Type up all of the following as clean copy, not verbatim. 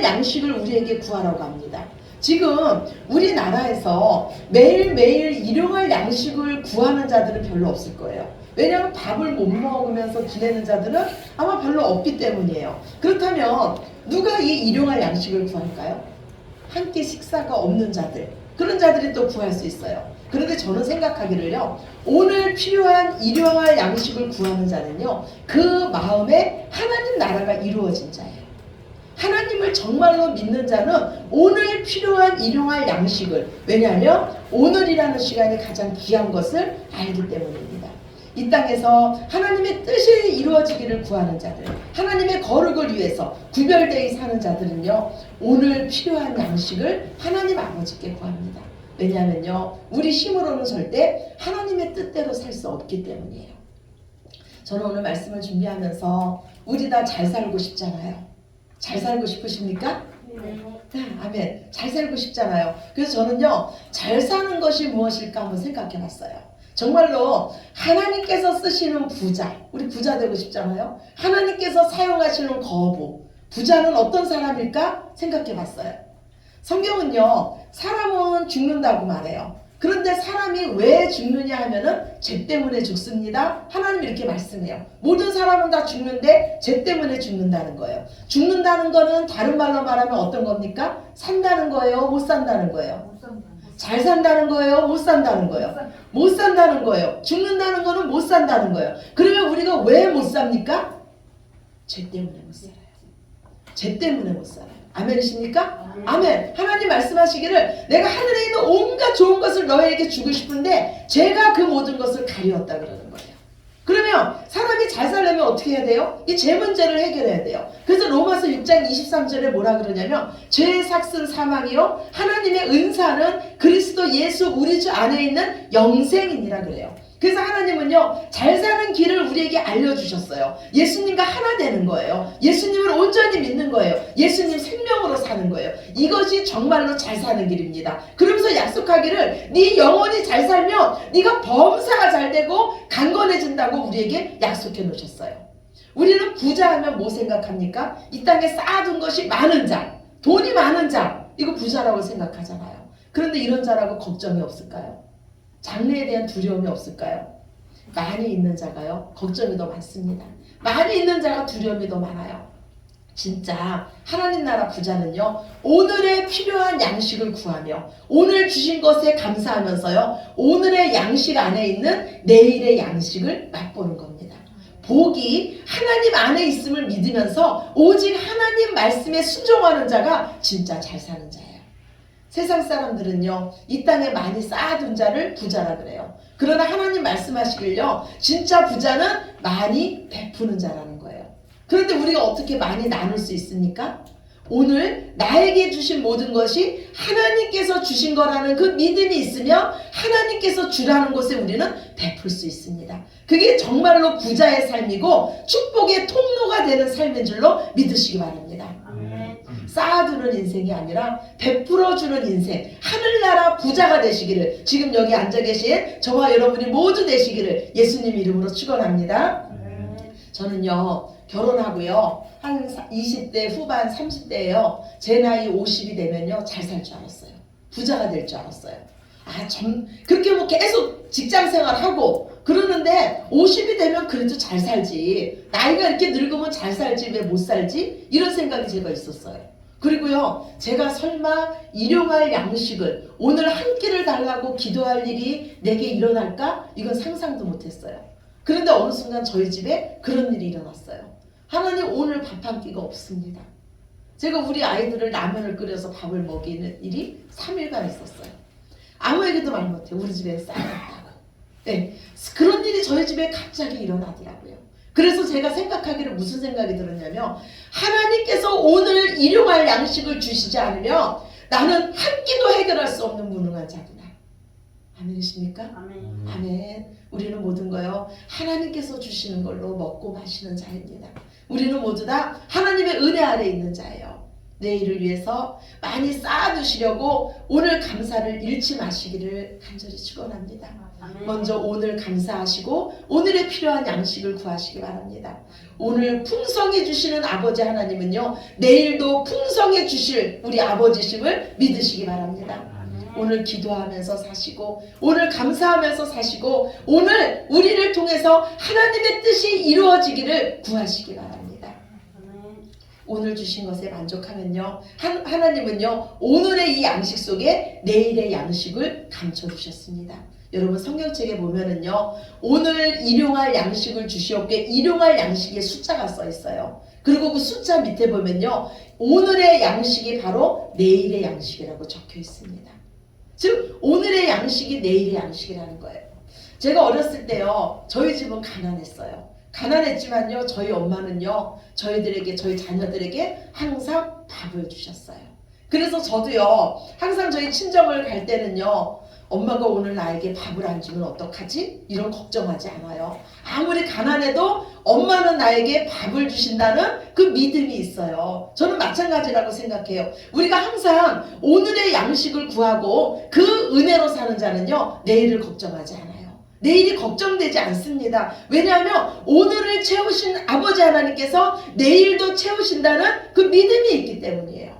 양식을 우리에게 구하라고 합니다. 지금 우리나라에서 매일매일 일용할 양식을 구하는 자들은 별로 없을 거예요. 왜냐하면 밥을 못 먹으면서 지내는 자들은 아마 별로 없기 때문이에요. 그렇다면 누가 이 일용할 양식을 구할까요? 한 끼 식사가 없는 자들, 그런 자들이 또 구할 수 있어요. 그런데 저는 생각하기를요, 오늘 필요한 일용할 양식을 구하는 자는요, 그 마음에 하나님 나라가 이루어진 자예요. 하나님을 정말로 믿는 자는 오늘 필요한 일용할 양식을, 왜냐하면 오늘이라는 시간이 가장 귀한 것을 알기 때문입니다. 이 땅에서 하나님의 뜻이 이루어지기를 구하는 자들, 하나님의 거룩을 위해서 구별되어 사는 자들은요, 오늘 필요한 양식을 하나님 아버지께 구합니다. 왜냐하면요, 우리 힘으로는 절대 하나님의 뜻대로 살 수 없기 때문이에요. 저는 오늘 말씀을 준비하면서 우리 다 잘 살고 싶잖아요. 잘 살고 싶으십니까? 네. 아멘. 잘 살고 싶잖아요. 그래서 저는요, 잘 사는 것이 무엇일까 한번 생각해 봤어요. 정말로 하나님께서 쓰시는 부자, 우리 부자 되고 싶잖아요. 하나님께서 사용하시는 거부, 부자는 어떤 사람일까 생각해 봤어요. 성경은요, 사람은 죽는다고 말해요. 그런데 사람이 왜 죽느냐 하면은 죄 때문에 죽습니다. 하나님 이렇게 말씀해요. 모든 사람은 다 죽는데 죄 때문에 죽는다는 거예요. 죽는다는 거는 다른 말로 말하면 어떤 겁니까? 산다는 거예요? 못 산다는 거예요? 잘 산다는 거예요? 못 산다는 거예요? 못 산다는 거예요. 죽는다는 거는 못 산다는 거예요. 그러면 우리가 왜 못 삽니까? 죄 때문에 못 살아요. 죄 때문에 못 살아요. 아멘이십니까? 아멘. 하나님 말씀하시기를 내가 하늘에 있는 온갖 좋은 것을 너희에게 주고 싶은데 죄가 그 모든 것을 가리웠다 그러는 거예요. 그러면 사람이 잘 살려면 어떻게 해야 돼요? 이 죄 문제를 해결해야 돼요. 그래서 로마서 6장 23절에 뭐라 그러냐면 죄의 삭은 사망이요 하나님의 은사는 그리스도 예수 우리 주 안에 있는 영생이니라 그래요. 그래서 하나님은요, 잘 사는 길을 우리에게 알려주셨어요. 예수님과 하나 되는 거예요. 예수님을 온전히 믿는 거예요. 예수님 생명으로 사는 거예요. 이것이 정말로 잘 사는 길입니다. 그러면서 약속하기를 네 영혼이 잘 살면 네가 범사가 잘 되고 강건해진다고 우리에게 약속해 놓으셨어요. 우리는 부자 하면 뭐 생각합니까? 이 땅에 쌓아둔 것이 많은 자, 돈이 많은 자, 이거 부자라고 생각하잖아요. 그런데 이런 자라고 걱정이 없을까요? 장래에 대한 두려움이 없을까요? 많이 있는 자가요, 걱정이 더 많습니다. 많이 있는 자가 두려움이 더 많아요. 진짜 하나님 나라 부자는요, 오늘의 필요한 양식을 구하며 오늘 주신 것에 감사하면서요, 오늘의 양식 안에 있는 내일의 양식을 맛보는 겁니다. 복이 하나님 안에 있음을 믿으면서 오직 하나님 말씀에 순종하는 자가 진짜 잘 사는 자예요. 세상 사람들은요, 이 땅에 많이 쌓아둔 자를 부자라 그래요. 그러나 하나님 말씀하시길요, 진짜 부자는 많이 베푸는 자라는 거예요. 그런데 우리가 어떻게 많이 나눌 수 있습니까? 오늘 나에게 주신 모든 것이 하나님께서 주신 거라는 그 믿음이 있으면 하나님께서 주라는 것에 우리는 베풀 수 있습니다. 그게 정말로 부자의 삶이고 축복의 통로가 되는 삶인 줄로 믿으시기 바랍니다. 쌓아두는 인생이 아니라 베풀어주는 인생, 하늘나라 부자가 되시기를 지금 여기 앉아 계신 저와 여러분이 모두 되시기를 예수님 이름으로 축원합니다. 저는요, 결혼하고요, 한 20대 후반 30대에요 제 나이 50이 되면요 잘 살 줄 알았어요. 부자가 될 줄 알았어요. 그렇게 뭐 계속 직장 생활하고 그러는데 50이 되면 그래도 잘 살지, 나이가 이렇게 늙으면 잘 살지 왜 못 살지, 이런 생각이 제가 있었어요. 그리고요, 제가 설마 일용할 양식을 오늘 한 끼를 달라고 기도할 일이 내게 일어날까? 이건 상상도 못했어요. 그런데 어느 순간 저희 집에 그런 일이 일어났어요. 하나님, 오늘 밥 한 끼가 없습니다. 제가 우리 아이들을 라면을 끓여서 밥을 먹이는 일이 3일간 있었어요. 아무에게도 말 못해요. 우리 집에 쌓여있다고. 네, 그런 일이 저희 집에 갑자기 일어나더라고요. 그래서 제가 생각하기를 무슨 생각이 들었냐면, 하나님께서 오늘 일용할 양식을 주시지 않으면 나는 한 끼도 해결할 수 없는 무능한 자구나. 아멘이십니까? 아멘. 아멘. 우리는 모든 거요, 하나님께서 주시는 걸로 먹고 마시는 자입니다. 우리는 모두 다 하나님의 은혜 아래 있는 자예요. 내일을 위해서 많이 쌓아두시려고 오늘 감사를 잃지 마시기를 간절히 축원합니다. 먼저 오늘 감사하시고 오늘에 필요한 양식을 구하시기 바랍니다. 오늘 풍성해 주시는 아버지 하나님은요, 내일도 풍성해 주실 우리 아버지심을 믿으시기 바랍니다. 오늘 기도하면서 사시고 오늘 감사하면서 사시고 오늘 우리를 통해서 하나님의 뜻이 이루어지기를 구하시기 바랍니다. 오늘 주신 것에 만족하면요, 하나님은요 오늘의 이 양식 속에 내일의 양식을 감춰두셨습니다. 여러분 성경책에 보면은요, 오늘 일용할 양식을 주시옵게 일용할 양식에 숫자가 써 있어요. 그리고 그 숫자 밑에 보면요, 오늘의 양식이 바로 내일의 양식이라고 적혀 있습니다. 즉 오늘의 양식이 내일의 양식이라는 거예요. 제가 어렸을 때요, 저희 집은 가난했어요. 가난했지만요, 저희 엄마는요, 저희 자녀들에게 항상 밥을 주셨어요. 그래서 저도요, 항상 저희 친정을 갈 때는요, 엄마가 오늘 나에게 밥을 안 주면 어떡하지? 이런 걱정하지 않아요. 아무리 가난해도 엄마는 나에게 밥을 주신다는 그 믿음이 있어요. 저는 마찬가지라고 생각해요. 우리가 항상 오늘의 양식을 구하고 그 은혜로 사는 자는요, 내일을 걱정하지 않아요. 내일이 걱정되지 않습니다. 왜냐하면 오늘을 채우신 아버지 하나님께서 내일도 채우신다는 그 믿음이 있기 때문이에요.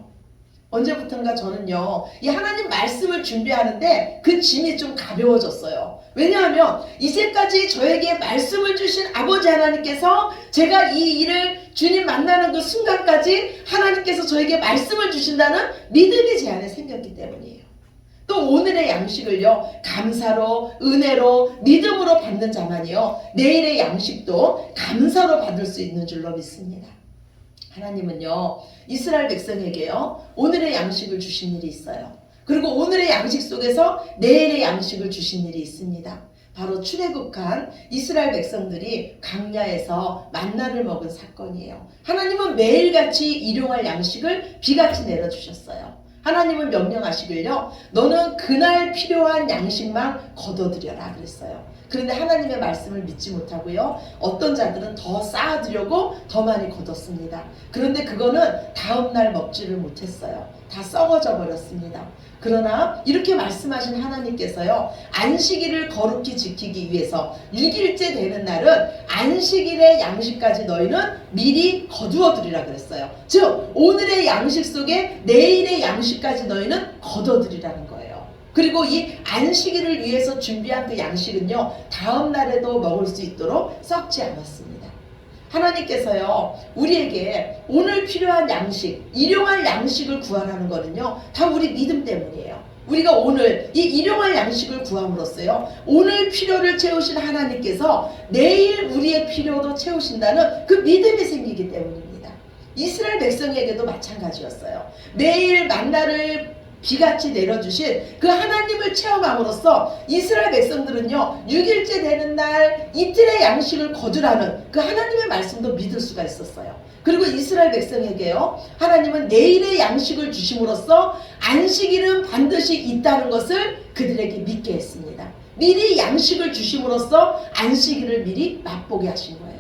언제부턴가 저는요, 이 하나님 말씀을 준비하는데 그 짐이 좀 가벼워졌어요. 왜냐하면 이제까지 저에게 말씀을 주신 아버지 하나님께서 제가 이 일을 주님 만나는 그 순간까지 하나님께서 저에게 말씀을 주신다는 믿음이 제 안에 생겼기 때문이에요. 또 오늘의 양식을요, 감사로, 은혜로, 믿음으로 받는 자만이요, 내일의 양식도 감사로 받을 수 있는 줄로 믿습니다. 하나님은요, 이스라엘 백성에게요, 오늘의 양식을 주신 일이 있어요. 그리고 오늘의 양식 속에서 내일의 양식을 주신 일이 있습니다. 바로 출애굽한 이스라엘 백성들이 광야에서 만나를 먹은 사건이에요. 하나님은 매일같이 일용할 양식을 비같이 내려주셨어요. 하나님은 명령하시길요, 너는 그날 필요한 양식만 거둬들여라 그랬어요. 그런데 하나님의 말씀을 믿지 못하고요, 어떤 자들은 더 쌓아두려고 더 많이 거뒀습니다. 그런데 그거는 다음날 먹지를 못했어요. 다 썩어져 버렸습니다. 그러나 이렇게 말씀하신 하나님께서요, 안식일을 거룩히 지키기 위해서 6일째 되는 날은 안식일의 양식까지 너희는 미리 거두어두리라 그랬어요. 즉 오늘의 양식 속에 내일의 양식까지 너희는 거둬두리라는 거예요. 그리고 이 안식일을 위해서 준비한 그 양식은요, 다음 날에도 먹을 수 있도록 썩지 않았습니다. 하나님께서요, 우리에게 오늘 필요한 양식, 일용할 양식을 구하라는 거는요, 다 우리 믿음 때문이에요. 우리가 오늘 이 일용할 양식을 구함으로써요, 오늘 필요를 채우신 하나님께서 내일 우리의 필요도 채우신다는 그 믿음이 생기기 때문입니다. 이스라엘 백성에게도 마찬가지였어요. 매일 만나를 비같이 내려주신 그 하나님을 체험함으로써 이스라엘 백성들은요, 6일째 되는 날 이틀의 양식을 거두라는 그 하나님의 말씀도 믿을 수가 있었어요. 그리고 이스라엘 백성에게요, 하나님은 내일의 양식을 주심으로써 안식일은 반드시 있다는 것을 그들에게 믿게 했습니다. 미리 양식을 주심으로써 안식일을 미리 맛보게 하신 거예요.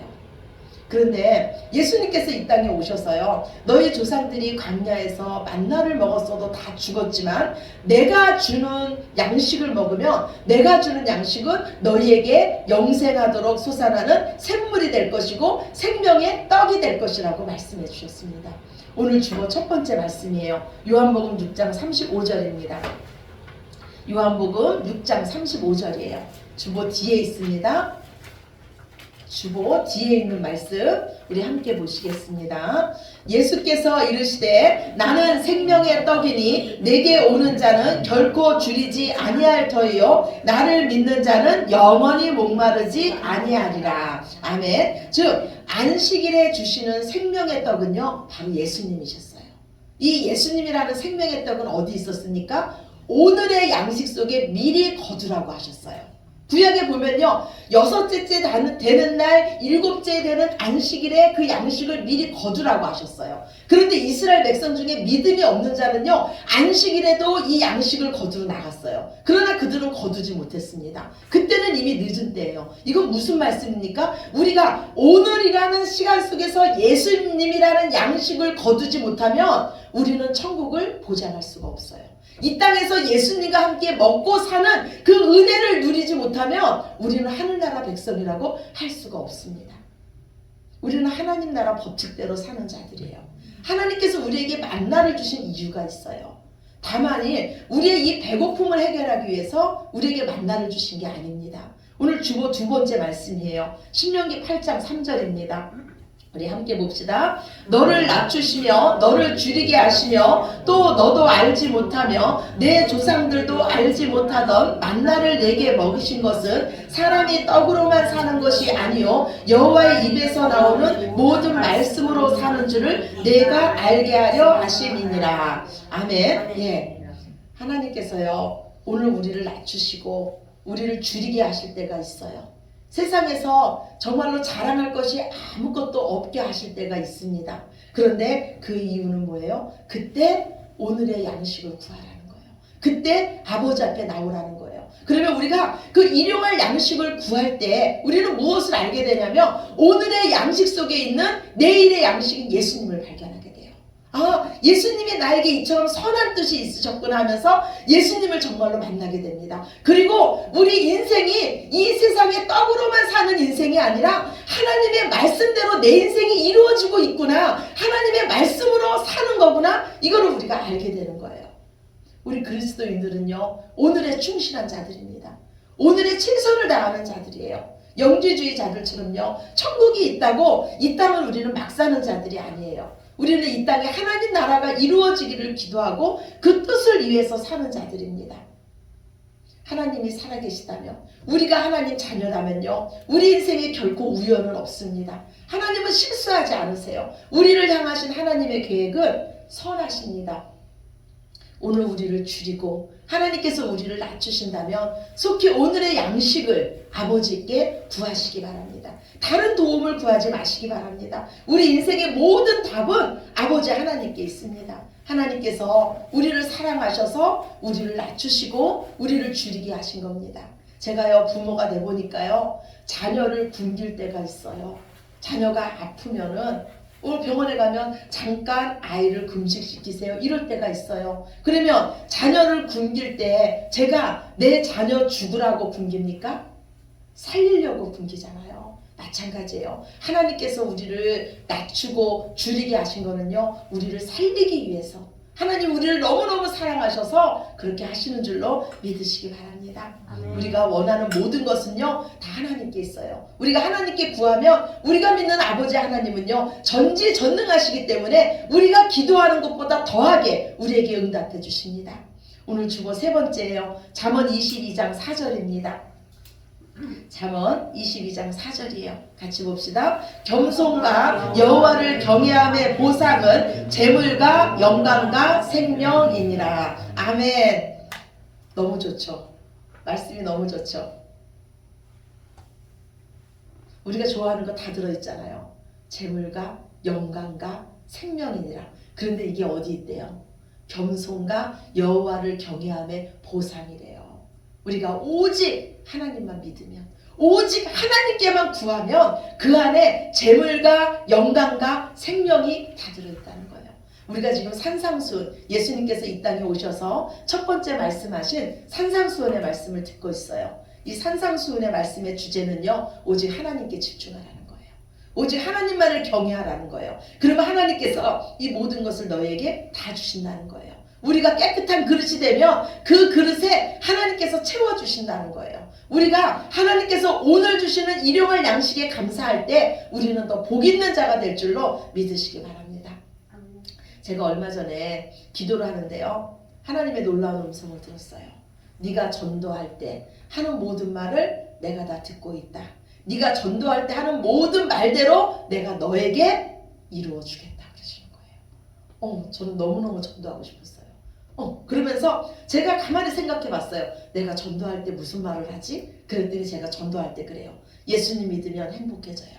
그런데 예수님께서 이 땅에 오셔서요, 너희 조상들이 광야에서 만나를 먹었어도 다 죽었지만 내가 주는 양식을 먹으면 내가 주는 양식은 너희에게 영생하도록 솟아나는 샘물이 될 것이고 생명의 떡이 될 것이라고 말씀해 주셨습니다. 오늘 주보 첫 번째 말씀이에요. 요한복음 6장 35절입니다. 요한복음 6장 35절이에요. 주보 뒤에 있습니다. 주보 뒤에 있는 말씀 우리 함께 보시겠습니다. 예수께서 이르시되 나는 생명의 떡이니 내게 오는 자는 결코 줄이지 아니할 터이요 나를 믿는 자는 영원히 목마르지 아니하리라. 아멘. 즉 안식일에 주시는 생명의 떡은요 바로 예수님이셨어요. 이 예수님이라는 생명의 떡은 어디 있었습니까? 오늘의 양식 속에 미리 거두라고 하셨어요. 구약에 보면요, 6째 되는 날 7째 되는 안식일에 그 양식을 미리 거두라고 하셨어요. 그런데 이스라엘 백성 중에 믿음이 없는 자는요, 안식일에도 이 양식을 거두러 나갔어요. 그러나 그들은 거두지 못했습니다. 그때는 이미 늦은 때예요. 이건 무슨 말씀입니까? 우리가 오늘이라는 시간 속에서 예수님이라는 양식을 거두지 못하면 우리는 천국을 보장할 수가 없어요. 이 땅에서 예수님과 함께 먹고 사는 그 은혜를 누리지 못하면 우리는 하늘나라 백성이라고 할 수가 없습니다. 우리는 하나님 나라 법칙대로 사는 자들이에요. 하나님께서 우리에게 만나를 주신 이유가 있어요. 다만이 우리의 이 배고픔을 해결하기 위해서 우리에게 만나를 주신 게 아닙니다. 오늘 주보 두 번째 말씀이에요. 신명기 8장 3절입니다. 우리 함께 봅시다. 너를 낮추시며 너를 줄이게 하시며 또 너도 알지 못하며 내 조상들도 알지 못하던 만나를 내게 먹이신 것은 사람이 떡으로만 사는 것이 아니요 여호와의 입에서 나오는 모든 말씀으로 사는 줄을 내가 알게 하려 하심이니라. 아멘. 예. 하나님께서요 오늘 우리를 낮추시고 우리를 줄이게 하실 때가 있어요. 세상에서 정말로 자랑할 것이 아무것도 없게 하실 때가 있습니다. 그런데 그 이유는 뭐예요? 그때 오늘의 양식을 구하라는 거예요. 그때 아버지 앞에 나오라는 거예요. 그러면 우리가 그 일용할 양식을 구할 때 우리는 무엇을 알게 되냐면 오늘의 양식 속에 있는 내일의 양식인 예수님을 발견하게 돼요. 아, 예수님이 나에게 이처럼 선한 뜻이 있으셨구나 하면서 예수님을 정말로 만나게 됩니다. 그리고 우리 인생이 이 세상의 떡으로만 사는 인생이 아니라 하나님의 말씀대로 내 인생이 이루어지고 있구나, 하나님의 말씀으로 사는 거구나, 이거를 우리가 알게 되는 거예요. 우리 그리스도인들은요 오늘에 충실한 자들입니다. 오늘에 최선을 다하는 자들이에요. 영지주의자들처럼요 천국이 있다고 이 땅을 우리는 막 사는 자들이 아니에요. 우리는 이 땅에 하나님 나라가 이루어지기를 기도하고 그 뜻을 위해서 사는 자들입니다. 하나님이 살아계시다면, 우리가 하나님 자녀라면요 우리 인생에 결코 우연은 없습니다. 하나님은 실수하지 않으세요. 우리를 향하신 하나님의 계획은 선하십니다. 오늘 우리를 줄이고 하나님께서 우리를 낮추신다면 속히 오늘의 양식을 아버지께 구하시기 바랍니다. 다른 도움을 구하지 마시기 바랍니다. 우리 인생의 모든 답은 아버지 하나님께 있습니다. 하나님께서 우리를 사랑하셔서 우리를 낮추시고 우리를 줄이게 하신 겁니다. 제가요 부모가 돼 보니까요 자녀를 굶길 때가 있어요. 자녀가 아프면은 오늘 병원에 가면 잠깐 아이를 금식시키세요 이럴 때가 있어요. 그러면 자녀를 굶길 때 제가 내 자녀 죽으라고 굶깁니까? 살리려고 굶기잖아요. 마찬가지예요. 하나님께서 우리를 낮추고 줄이게 하신 거는요 우리를 살리기 위해서, 하나님 우리를 너무너무 사랑하셔서 그렇게 하시는 줄로 믿으시기 바랍니다. 아멘. 우리가 원하는 모든 것은요 다 하나님께 있어요. 우리가 하나님께 구하면 우리가 믿는 아버지 하나님은요 전지전능하시기 때문에 우리가 기도하는 것보다 더하게 우리에게 응답해 주십니다. 오늘 주보 세 번째예요. 잠언 22장 4절입니다. 잠언 22장 4절이에요. 같이 봅시다. 겸손과 여호와를 경외함의 보상은 재물과 영광과 생명이니라. 아멘. 너무 좋죠. 말씀이 너무 좋죠. 우리가 좋아하는 거 다 들어있잖아요. 재물과 영광과 생명이니라. 그런데 이게 어디 있대요? 겸손과 여호와를 경외함의 보상이래요. 우리가 오직 하나님만 믿으면, 오직 하나님께만 구하면 그 안에 재물과 영광과 생명이 다 들어있다는 거예요. 우리가 지금 산상수훈, 예수님께서 이 땅에 오셔서 첫 번째 말씀하신 산상수훈의 말씀을 듣고 있어요. 이 산상수훈의 말씀의 주제는요 오직 하나님께 집중하라는 거예요. 오직 하나님만을 경외하라는 거예요. 그러면 하나님께서 이 모든 것을 너에게 다 주신다는 거예요. 우리가 깨끗한 그릇이 되면 그 그릇에 하나님께서 채워주신다는 거예요. 우리가 하나님께서 오늘 주시는 일용할 양식에 감사할 때 우리는 더 복 있는 자가 될 줄로 믿으시기 바랍니다. 제가 얼마 전에 기도를 하는데요 하나님의 놀라운 음성을 들었어요. 네가 전도할 때 하는 모든 말을 내가 다 듣고 있다. 네가 전도할 때 하는 모든 말대로 내가 너에게 이루어 주겠다 그러시는 거예요. 저는 너무너무 전도하고 싶었어요. 그러면서 제가 가만히 생각해 봤어요. 내가 전도할 때 무슨 말을 하지? 그랬더니 제가 전도할 때 그래요. 예수님 믿으면 행복해져요.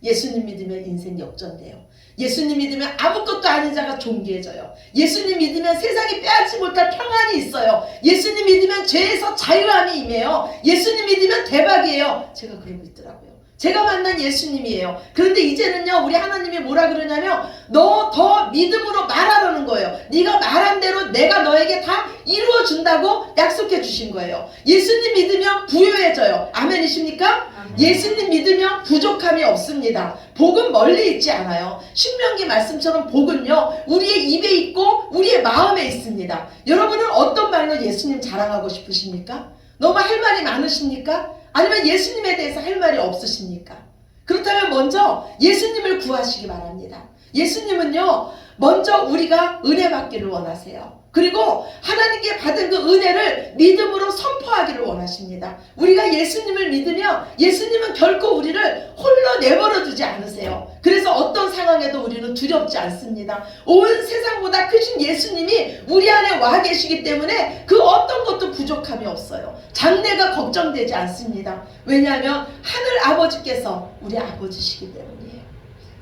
예수님 믿으면 인생 역전돼요. 예수님 믿으면 아무것도 아닌 자가 존귀해져요. 예수님 믿으면 세상이 빼앗지 못할 평안이 있어요. 예수님 믿으면 죄에서 자유함이 임해요. 예수님 믿으면 대박이에요. 제가 그러고 있더라고요. 제가 만난 예수님이에요. 그런데 이제는요, 우리 하나님이 뭐라 그러냐면 너 더 믿음으로 말하라는 거예요. 네가 말한 대로 내가 너에게 다 이루어 준다고 약속해 주신 거예요. 예수님 믿으면 부유해져요. 아멘이십니까? 예수님 믿으면 부족함이 없습니다. 복은 멀리 있지 않아요. 신명기 말씀처럼 복은요, 우리의 입에 있고 우리의 마음에 있습니다. 여러분은 어떤 말로 예수님 자랑하고 싶으십니까? 너무 할 말이 많으십니까? 아니면 예수님에 대해서 할 말이 없으십니까? 그렇다면 먼저 예수님을 구하시기 바랍니다. 예수님은요, 먼저 우리가 은혜 받기를 원하세요. 그리고 하나님께 받은 그 은혜를 믿음으로 선포하기를 원하십니다. 우리가 예수님을 믿으면 예수님은 결코 우리를 홀로 내버려 두지 않으세요. 그래서 어떤 상황에도 우리는 두렵지 않습니다. 온 세상보다 크신 예수님이 우리 안에 와 계시기 때문에 그 어떤 것도 부족함이 없어요. 장래가 걱정되지 않습니다. 왜냐하면 하늘 아버지께서 우리 아버지시기 때문이에요.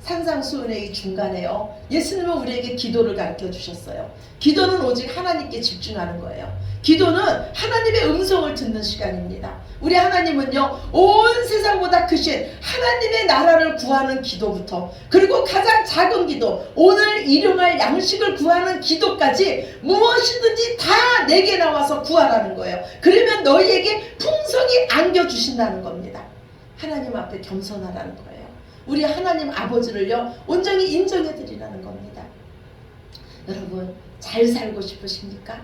산상수훈의 이 중간에요, 예수님은 우리에게 기도를 가르쳐 주셨어요. 기도는 오직 하나님께 집중하는 거예요. 기도는 하나님의 음성을 듣는 시간입니다. 우리 하나님은요, 온 세상보다 크신 하나님의 나라를 구하는 기도부터, 그리고 가장 작은 기도, 오늘 일용할 양식을 구하는 기도까지 무엇이든지 다 내게 나와서 구하라는 거예요. 그러면 너희에게 풍성히 안겨주신다는 겁니다. 하나님 앞에 겸손하라는 거예요. 우리 하나님 아버지를요, 온전히 인정해 드리라는 겁니다. 여러분, 잘 살고 싶으십니까?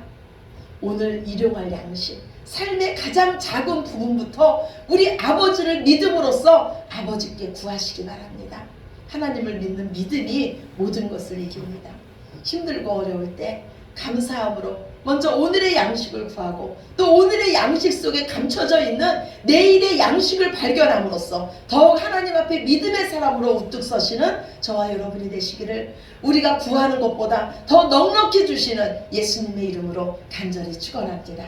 오늘 일용할 양식, 삶의 가장 작은 부분부터 우리 아버지를 믿음으로써 아버지께 구하시기 바랍니다. 하나님을 믿는 믿음이 모든 것을 이깁니다. 힘들고 어려울 때 감사함으로 먼저 오늘의 양식을 구하고, 또 오늘의 양식 속에 감춰져 있는 내일의 양식을 발견함으로써 더욱 하나님 앞에 믿음의 사람으로 우뚝 서시는 저와 여러분이 되시기를 우리가 구하는 것보다 더 넉넉히 주시는 예수님의 이름으로 간절히 축원합니다.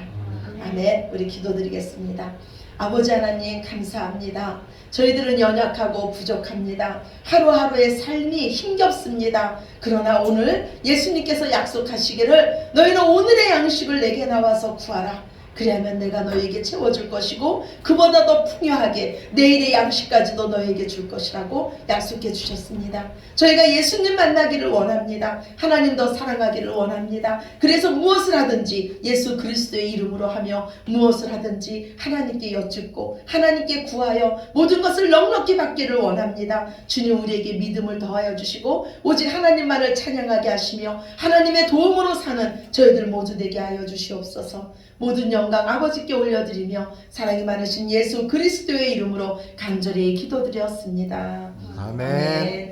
아멘. 우리 기도드리겠습니다. 아버지 하나님, 감사합니다. 저희들은 연약하고 부족합니다. 하루하루의 삶이 힘겹습니다. 그러나 오늘 예수님께서 약속하시기를 너희는 오늘의 양식을 내게 나와서 구하라. 그리하면 내가 너에게 채워줄 것이고 그보다 더 풍요하게 내일의 양식까지도 너에게 줄 것이라고 약속해 주셨습니다. 저희가 예수님 만나기를 원합니다. 하나님 더 사랑하기를 원합니다. 그래서 무엇을 하든지 예수 그리스도의 이름으로 하며 무엇을 하든지 하나님께 여쭙고 하나님께 구하여 모든 것을 넉넉히 받기를 원합니다. 주님, 우리에게 믿음을 더하여 주시고 오직 하나님만을 찬양하게 하시며 하나님의 도움으로 사는 저희들 모두 되게 하여 주시옵소서. 모든 영광 아버지께 올려드리며 사랑이 많으신 예수 그리스도의 이름으로 간절히 기도드렸습니다. 아멘. 아멘.